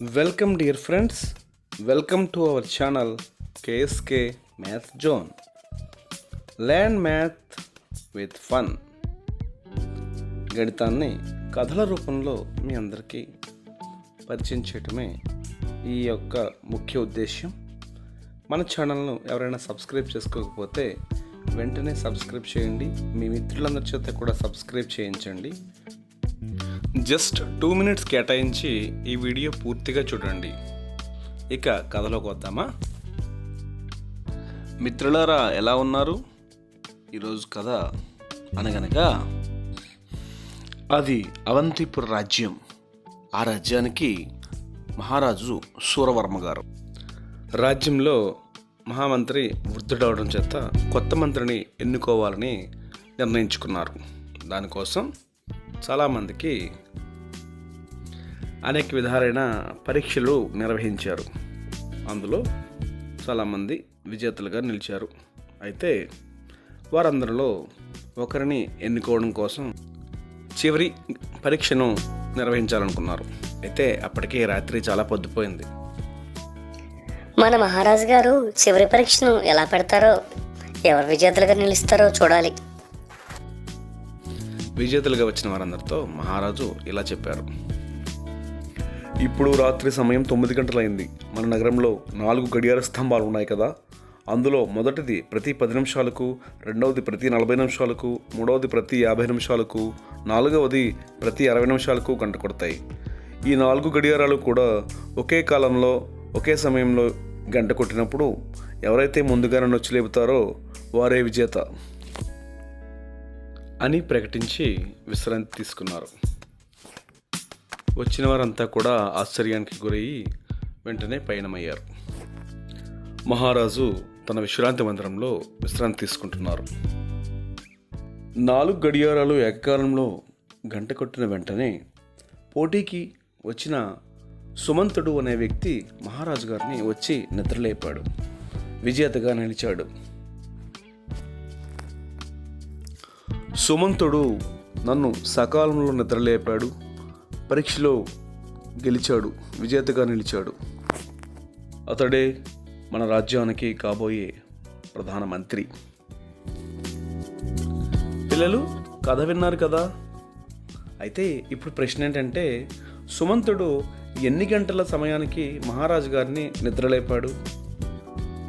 Welcome dear friends, welcome to our channel KSK Math Zone. Learn math with fun. గణితాన్ని కథల రూపంలో మీ అందరికీ పరిచయం చేయటమే ఈ యొక్క ముఖ్య ఉద్దేశ్యం. మన ఛానల్ను ఎవరైనా సబ్స్క్రైబ్ చేసుకోకపోతే వెంటనే సబ్స్క్రైబ్ చేయండి. మీ మిత్రులందరి చేత కూడా సబ్స్క్రైబ్ చేయించండి. జస్ట్ 2 minutes కేటాయించి ఈ వీడియో పూర్తిగా చూడండి. ఇక కథలోకి వద్దామా? మిత్రులారా, ఎలా ఉన్నారు? ఈరోజు కథ అనగనగా అది అవంతిపుర రాజ్యం. ఆ రాజ్యానికి మహారాజు సూరవర్మ గారు. రాజ్యంలో మహామంత్రి వృద్ధుడవడం చేత కొత్త మంత్రిని ఎన్నుకోవాలని నిర్ణయించుకున్నారు. దానికోసం చాలామందికి అనేక విధాలైన పరీక్షలు నిర్వహించారు. అందులో చాలామంది విజేతలుగా నిలిచారు. అయితే వారందరిలో ఒకరిని ఎన్నుకోవడం కోసం చివరి పరీక్షను నిర్వహించాలనుకున్నారు. అయితే అప్పటికే రాత్రి చాలా పొద్దుపోయింది. మన మహారాజు గారు చివరి పరీక్షను ఎలా పెడతారో, ఎవరు విజేతలుగా నిలుస్తారో చూడాలి. విజేతలుగా వచ్చిన వారందరితో మహారాజు ఇలా చెప్పారు. ఇప్పుడు రాత్రి సమయం 9 గంటలైంది. మన నగరంలో 4 గడియార స్తంభాలు ఉన్నాయి కదా. అందులో మొదటిది ప్రతి 10 నిమిషాలకు, రెండవది ప్రతి 40 నిమిషాలకు, మూడవది ప్రతి 50 నిమిషాలకు, నాలుగవది ప్రతి 60 నిమిషాలకు గంట కొడతాయి. ఈ 4 గడియారాలు కూడా ఒకే కాలంలో ఒకే సమయంలో గంట కొట్టినప్పుడు ఎవరైతే ముందుగానే నొచ్చి లేపుతారో వారే విజేత అని ప్రకటించి విశ్రాంతి తీసుకున్నారు. వచ్చిన వారంతా కూడా ఆశ్చర్యానికి గురయ్యి వెంటనే పయనమయ్యారు. మహారాజు తన విశ్రాంతి మందిరంలో విశ్రాంతి తీసుకుంటున్నారు. 4 గడియారాలు ఏకకాలంలో గంట కొట్టిన వెంటనే పోటీకి వచ్చిన సుమంతుడు అనే వ్యక్తి మహారాజు గారిని వచ్చి నిద్రలేపాడు. విజేతగా నిలిచాడు. సుమంతుడు నన్ను సకాలంలో నిద్రలేపాడు, పరీక్షలో గెలిచాడు, విజేతగా నిలిచాడు. అతడే మన రాజ్యానికి కాబోయే ప్రధానమంత్రి. పిల్లలు, కథ విన్నారు కదా. అయితే ఇప్పుడు ప్రశ్న ఏంటంటే, సుమంతుడు ఎన్ని గంటల సమయానికి మహారాజు గారిని నిద్రలేపాడు?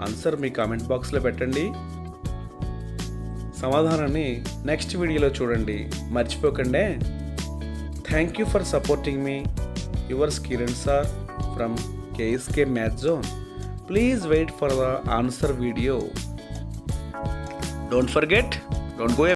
ఆన్సర్ మీ కామెంట్ బాక్స్లో పెట్టండి. సమాధానాన్ని నెక్స్ట్ వీడియోలో చూడండి. మర్చిపోకండి. Thank you for supporting me. Yours Kiran sir from KSK Math Zone. Please wait for the answer video. Don't forget, don't go away.